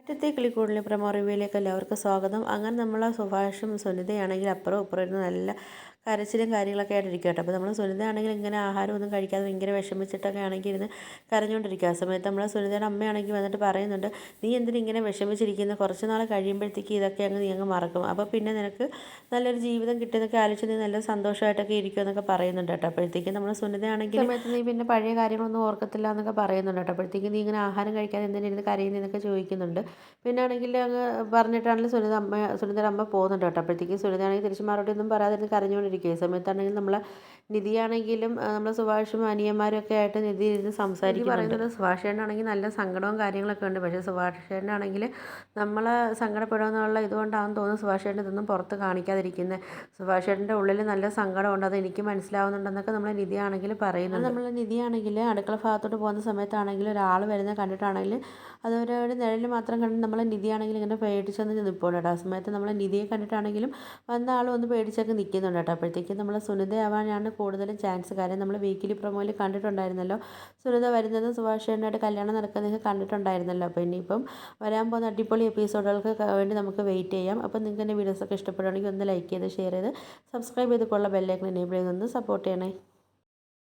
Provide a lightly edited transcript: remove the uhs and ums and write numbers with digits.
ഇന്നത്തെ കിളിക്കൂടിലെ പ്രമോ റിവ്യൂയിലേക്ക് എല്ലാവർക്കും സ്വാഗതം. അങ്ങനെ നമ്മൾ സുഭാഷും സുനിതയാണെങ്കിൽ അപ്പുറം ഇപ്പുറം ഇരുന്ന് നല്ല കരച്ചിലും കാര്യങ്ങളൊക്കെ ആയിട്ടിരിക്കും കേട്ടോ. അപ്പോൾ നമ്മൾ സുനിതയാണെങ്കിൽ ഇങ്ങനെ ആഹാരമൊന്നും കഴിക്കാതെ ഭയങ്കര വിഷമിച്ചിട്ടൊക്കെ ആണെങ്കിൽ ഇരുന്ന് കരഞ്ഞുകൊണ്ടിരിക്കുക. ആ സമയത്ത് നമ്മൾ സുനിതയുടെ അമ്മയാണെങ്കിൽ വന്നിട്ട് പറയുന്നുണ്ട്, നീ എന്തിനും ഇങ്ങനെ വിഷമിച്ചിരിക്കുന്നത്, കുറച്ച് നാൾ കഴിയുമ്പോഴത്തേക്ക് ഇതൊക്കെ നീ അങ്ങ് മറക്കും, അപ്പോൾ പിന്നെ നിനക്ക് നല്ലൊരു ജീവിതം കിട്ടുന്നൊക്കെ ആലോചിച്ച് നീ നല്ല സന്തോഷമായിട്ടൊക്കെ ഇരിക്കും എന്നൊക്കെ പറയുന്നുണ്ട് കേട്ടോ. അപ്പോഴത്തേക്കും നമ്മൾ സുനിതയാണെങ്കിൽ സമയത്ത് നീ പിന്നെ പഴയ കാര്യങ്ങളൊന്നും ഓർക്കത്തില്ല എന്നൊക്കെ പറയുന്നുണ്ട് കേട്ടോ. അപ്പോഴത്തേക്കും നീ ഇങ്ങനെ ആഹാരം കഴിക്കാതെ എന്തിനിരുന്ന് കരയുന്നതെന്നൊക്കെ ചോദിക്കുന്നുണ്ട്. പിന്നെ ആണെങ്കിൽ അങ്ങ് പറഞ്ഞിട്ടാണെങ്കിൽ സുനിതയുടെ അമ്മ പോകുന്നുണ്ട് കേട്ടോ. അപ്പോഴത്തേക്കും സുനിതയാണെങ്കിൽ തിരിച്ച് മറുപടി ഒന്നും പറയാതിരുന്ന് കരഞ്ഞുകൊണ്ടിരിക്കുക. ഈ സമയത്താണെങ്കിൽ നമ്മളെ നിധിയാണെങ്കിലും നമ്മളെ സുഭാഷും അനിയന്മാരും ഒക്കെ ആയിട്ട് നിധി ഇരുന്ന് സംസാരിക്കുന്നുണ്ട്. സുഭാഷേനാണെങ്കിൽ നല്ല സങ്കടവും കാര്യങ്ങളൊക്കെ ഉണ്ട്. പക്ഷേ സുഭാഷേനാണെങ്കിൽ നമ്മളെ സങ്കടപ്പെടുമെന്നുള്ള ഇതുകൊണ്ടാണെന്ന് തോന്നുന്നു സുഭാഷേട്ടൻ ഇതൊന്നും പുറത്ത് കാണിക്കാതിരിക്കുന്നത്. സുഭാഷേട്ടൻ്റെ ഉള്ളിൽ നല്ല സങ്കടമുണ്ട്, അത് എനിക്ക് മനസ്സിലാവുന്നുണ്ടെന്നൊക്കെ നമ്മളെ നിധിയാണെങ്കിൽ പറയുന്നുണ്ട്. നമ്മളെ നിധിയാണെങ്കിൽ അടുക്കള ഭാഗത്തോട്ട് പോകുന്ന സമയത്താണെങ്കിൽ ഒരാൾ വരുന്നത് കണ്ടിട്ടാണെങ്കിൽ അതൊരു നിഴൽ മാത്രം കണ്ട് നമ്മളെ നിധിയാണെങ്കിൽ ഇങ്ങനെ പേടിച്ചെന്ന് നിൽപ്പുണ്ട് കേട്ടോ. ആ സമയത്ത് നമ്മളെ നിധിയെ കണ്ടിട്ടാണെങ്കിലും വന്ന ആൾ ഒന്ന് പേടിച്ചൊക്കെ നിൽക്കുന്നുണ്ട് കേട്ടോ. അപ്പോഴത്തേക്കും നമ്മൾ സുനിതയാവാനാണ് കൂടുതലും ചാൻസ്. കാര്യം നമ്മൾ വീക്കിലി പ്രൊമോയിൽ കണ്ടിട്ടുണ്ടായിരുന്നല്ലോ സുനിത വരുന്നതും സുഭാഷേട്ടനായിട്ട് കല്യാണം നടക്കുന്നതൊക്കെ കണ്ടിട്ടുണ്ടായിരുന്നല്ലോ. അപ്പോൾ ഇനിയിപ്പം വരാൻ പോകുന്ന അടിപൊളി എപ്പിസോഡുകൾക്ക് വേണ്ടി നമുക്ക് വെയിറ്റ് ചെയ്യാം. അപ്പോൾ നിങ്ങൾക്ക് എൻ്റെ വീഡിയോസൊക്കെ ഇഷ്ടപ്പെടുകയാണെങ്കിൽ ഒന്ന് ലൈക്ക് ചെയ്ത് ഷെയർ ചെയ്ത് സബ്സ്ക്രൈബ് ചെയ്തിട്ടുള്ള ബെല്ലൈക്കൺ എനേബിൾ ചെയ്തൊന്ന് സപ്പോർട്ട് ചെയ്യണേ.